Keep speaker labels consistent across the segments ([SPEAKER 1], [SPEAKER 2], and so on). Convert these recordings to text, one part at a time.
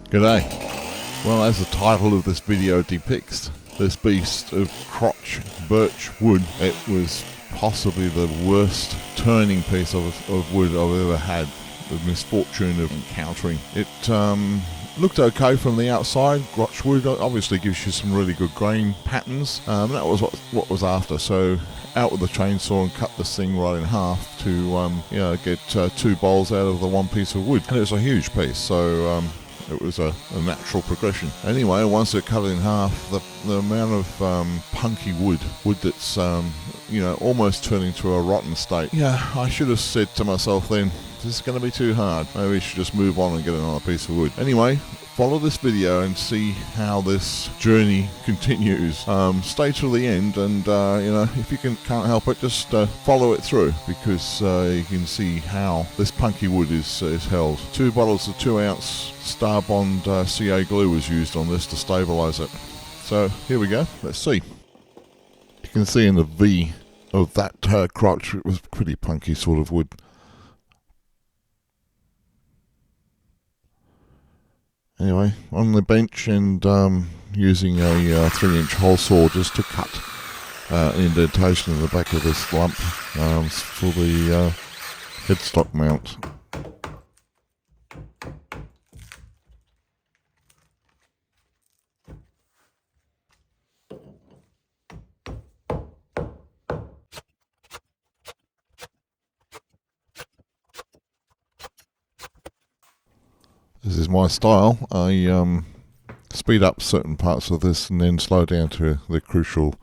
[SPEAKER 1] G'day. Well, as the title of this video depicts, this beast of crotch birch wood, it was possibly the worst turning piece of wood I've ever had the misfortune of encountering. It looked okay from the outside. Crotch wood obviously gives you some really good grain patterns. That was what was after. So out with the chainsaw and cut this thing right in half to get 2 bowls out of the one piece of wood, and it was a huge piece. So it was a natural progression. Anyway, once it cut it in half, the amount of punky wood that's almost turning to a rotten state. Yeah, I should have said to myself then, this is going to be too hard. Maybe we should just move on and get another piece of wood. Anyway, follow this video and see how this journey continues. Stay till the end, and if you can't help it, just follow it through, because you can see how this punky wood is held. 2 bottles of 2-ounce Starbond CA glue was used on this to stabilize it. So here we go. Let's see. You can see in the V of that crotch, it was pretty punky sort of wood. Anyway, on the bench, and using a 3-inch hole saw just to cut indentation in the back of this lump for the headstock mount. This is my style. I speed up certain parts of this and then slow down to the crucial,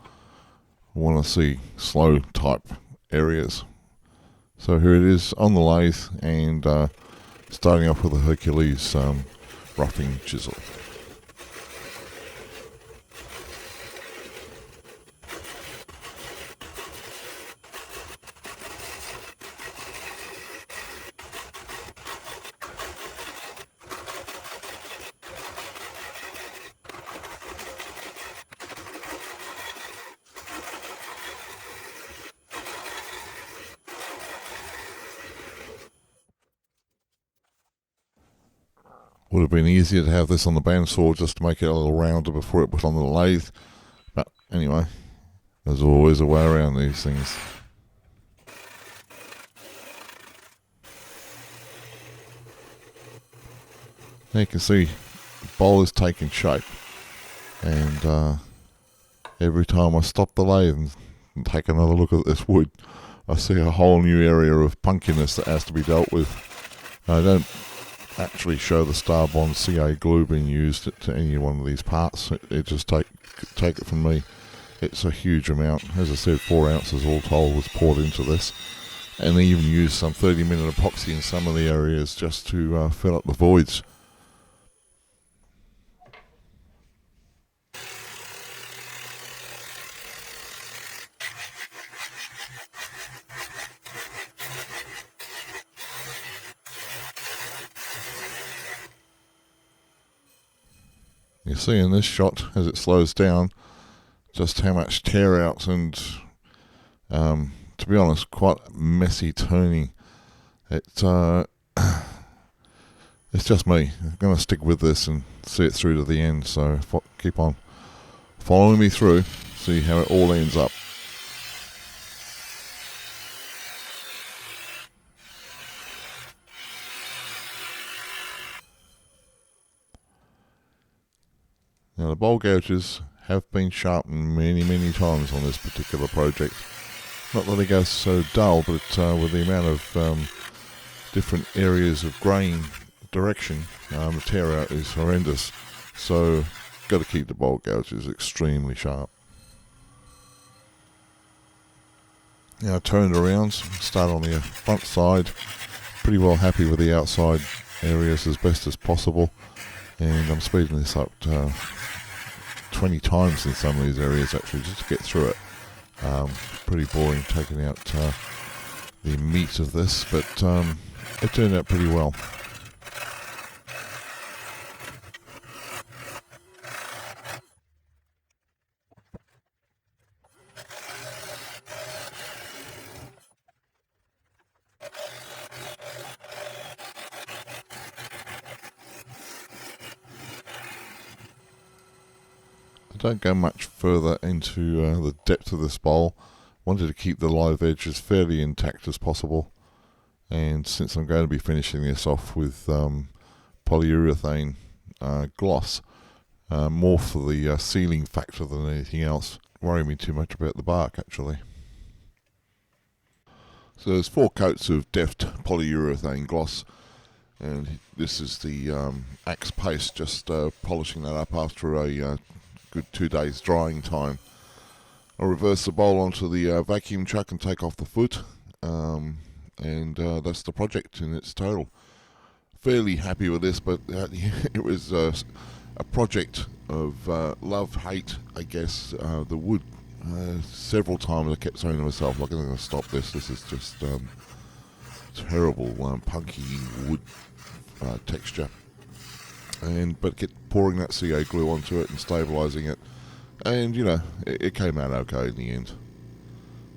[SPEAKER 1] want to see slow type areas. So here it is on the lathe, and starting off with a Hercules roughing chisel. Would have been easier to have this on the bandsaw just to make it a little rounder before it put on the lathe. But anyway, there's always a way around these things. Now you can see the bowl is taking shape, and every time I stop the lathe and take another look at this wood, I see a whole new area of punkiness that has to be dealt with. I don't actually show the Starbond CA glue being used to any one of these parts. It just take it from me. It's a huge amount. As I said, 4 ounces all told was poured into this, and they even used some 30-minute epoxy in some of the areas just to fill up the voids. You see in this shot, as it slows down, just how much tear out and, to be honest, quite messy turning. It's just me. I'm going to stick with this and see it through to the end, so keep on following me through, see how it all ends up. Now the bowl gouges have been sharpened many times on this particular project. Not that they go so dull, but with the amount of different areas of grain direction, the tear out is horrendous. So got to keep the bowl gouges extremely sharp. Now turn it around, start on the front side. Pretty well happy with the outside areas as best as possible, and I'm speeding this up 20 times in some of these areas actually, just to get through it. Pretty boring taking out the meat of this, but it turned out pretty well. I don't go much further into the depth of this bowl. Wanted to keep the live edge as fairly intact as possible, and since I'm going to be finishing this off with polyurethane gloss, more for the sealing factor than anything else. Worry me too much about the bark actually. So there's 4 coats of deft polyurethane gloss, and this is the axe paste, just polishing that up after a good 2 days drying time. I'll reverse the bowl onto the vacuum chuck and take off the foot, and that's the project in its total. Fairly happy with this, but it was a project of love-hate, I guess. The wood, several times I kept saying to myself, like, I'm going to stop this. This is just terrible, punky wood texture. But pouring that CA glue onto it and stabilising it, and it came out okay in the end.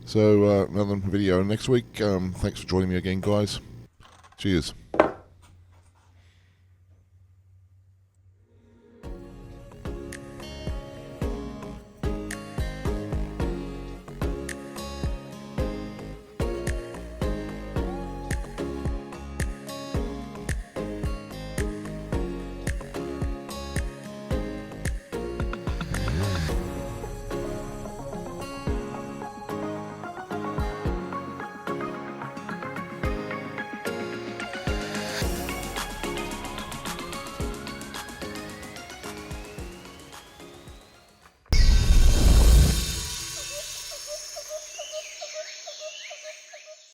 [SPEAKER 1] So another video next week. Thanks for joining me again, guys. Cheers.